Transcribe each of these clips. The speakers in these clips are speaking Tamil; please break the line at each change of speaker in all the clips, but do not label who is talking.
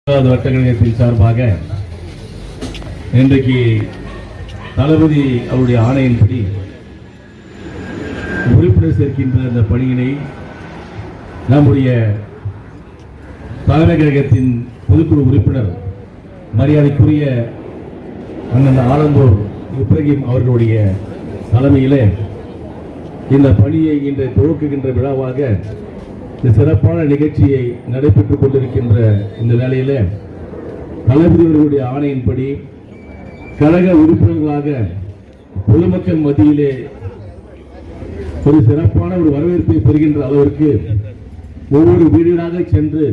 வட்டக்கழகத்தின் சார்பாக இன்றைக்கு தளபதி அவருடைய ஆணையின்படி உறுப்பினர் சேர்க்கின்ற அந்த பணியினை நம்முடைய தலைமை கழகத்தின் பொதுக்குழு உறுப்பினர் மரியாதைக்குரிய அண்ணன் ஆலந்தூர் இப்ராஹிம் அவர்களுடைய தலைமையிலே இந்த பணியை இன்று துவக்குகின்ற விழாவாக இந்த சிறப்பான நிகழ்ச்சியை நடைபெற்றுக் கொண்டிருக்கின்ற இந்த வேளையில தளபதி அவர்களுடைய ஆணையின்படி கழக உறுப்பினர்களாக பொதுமக்கள் மத்தியிலே ஒரு சிறப்பான ஒரு வரவேற்பை பெறுகின்ற அளவிற்கு ஒவ்வொரு வீடுகளாக சென்று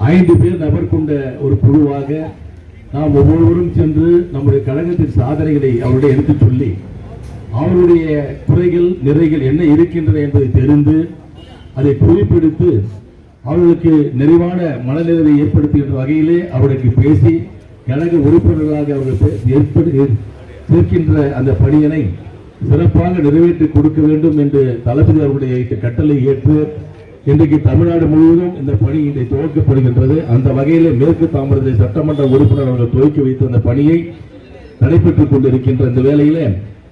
5 பேர் நபர் கொண்ட ஒரு குழுவாக நாம் ஒவ்வொருவரும் சென்று நம்முடைய கழகத்தின் சாதனைகளை அவருடைய எடுத்துச் சொல்லி அவருடைய குறைகள் நிறைகள் என்ன இருக்கின்றன என்பதை தெரிந்து அதை குறிப்பெடுத்து அவர்களுக்கு நிறைவான மனநிறைவை ஏற்படுத்துகின்ற வகையிலே அவர்களுக்கு பேசி கழக உறுப்பினர்களாக அவர்கள் சேர்க்கின்ற அந்த பணியினை சிறப்பாக நிறைவேற்றி கொடுக்க வேண்டும் என்று தளபதி அவருடைய கட்டளை ஏற்று இன்றைக்கு தமிழ்நாடு முழுவதும் இந்த பணி இன்றைக்கு துவக்கப்படுகின்றது. அந்த வகையிலே மேற்கு தாமிரபரணி சட்டமன்ற உறுப்பினர் அவர்கள் துவக்கி வைத்த அந்த பணியை நடைபெற்றுக் கொண்டிருக்கின்ற இந்த வேளையிலே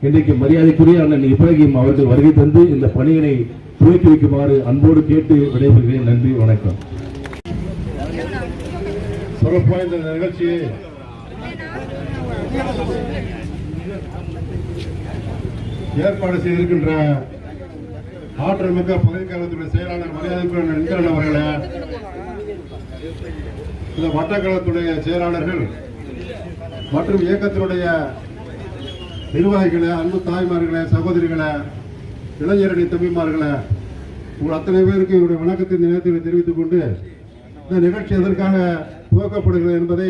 இன்றைக்கு மரியாதைக்குரிய அண்ணன் இப்ராஹிம் அவர்கள் வருகை தந்து இந்த பணியினை துவக்கி வைக்குமாறு அன்போடு கேட்டு விடைபெறுகிறேன். நன்றி, வணக்கம்.
சிறப்பான நிகழ்ச்சியை ஏற்பாடு செய்திருக்கின்ற ஆற்றல் மிக்க பகுதி கழகத்துடைய செயலாளர் மரியாதைக்குரிய இந்திரன் அவர்களே, இந்த வட்டக்கழகத்துடைய செயலாளர்கள் மற்றும் இயக்கத்தினுடைய நிர்வாகிகளே, அன்பு தாய்மார்களே, சகோதரிகளே, இளைஞரணி தம்பிமார்களே, உங்கள் அத்தனை பேருக்கு என்னுடைய வணக்கத்தின் நேரத்தில் தெரிவித்துக் கொண்டு இந்த நிகழ்ச்சி எதற்காக துவக்கப்படுகிறது என்பதை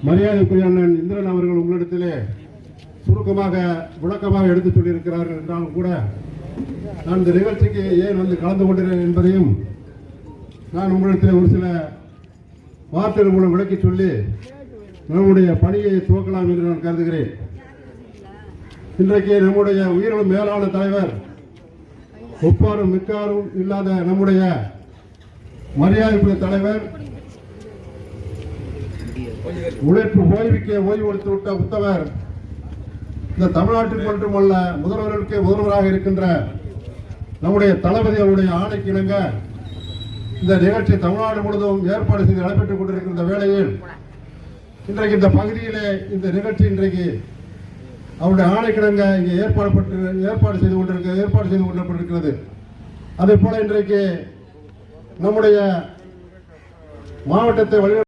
மரியாதைக்குரிய அண்ணன் இந்திரன் அவர்கள் உங்களிடத்திலே சுருக்கமாக விளக்கமாக எடுத்துச் சொல்லியிருக்கிறார்கள் என்றாலும் கூட நான் இந்த நிகழ்ச்சிக்கு ஏன் வந்து கலந்து கொண்டிருக்கிறேன் என்பதையும் நான் உங்களிடத்தில் ஒரு சில வார்த்தைகள் மூலம் விளக்கி சொல்லி நம்முடைய பணியை துவக்கலாம் என்று நான் கருதுகிறேன். இன்றைக்கு நம்முடைய உயிரினும் மேலான தலைவர், ஒப்பாரும் மிக்காரும் இல்லாத நம்முடைய மரியாதைக்குரிய தலைவர், உழைப்பு ஓய்வுக்கே ஓய்வு கொடுத்து விட்ட உத்தவர், இந்த தமிழ்நாட்டில் மட்டுமல்ல முதல்வர்களுக்கே முதல்வராக இருக்கின்ற நம்முடைய தளபதி அவருடைய ஆணைக்கு இணங்க இந்த நிகழ்ச்சி தமிழ்நாடு முழுவதும் ஏற்பாடு செய்து நடைபெற்றுக் கொண்டிருக்கின்ற வேளையில் இன்றைக்கு இந்த பகுதியிலே இந்த நிகழ்ச்சி இன்றைக்கு அவருடைய ஆணைக்கிணங்க இங்கே ஏற்பாடு செய்து கொண்டிருக்கிறது. அதே போல இன்றைக்கு நம்முடைய மாவட்டத்தை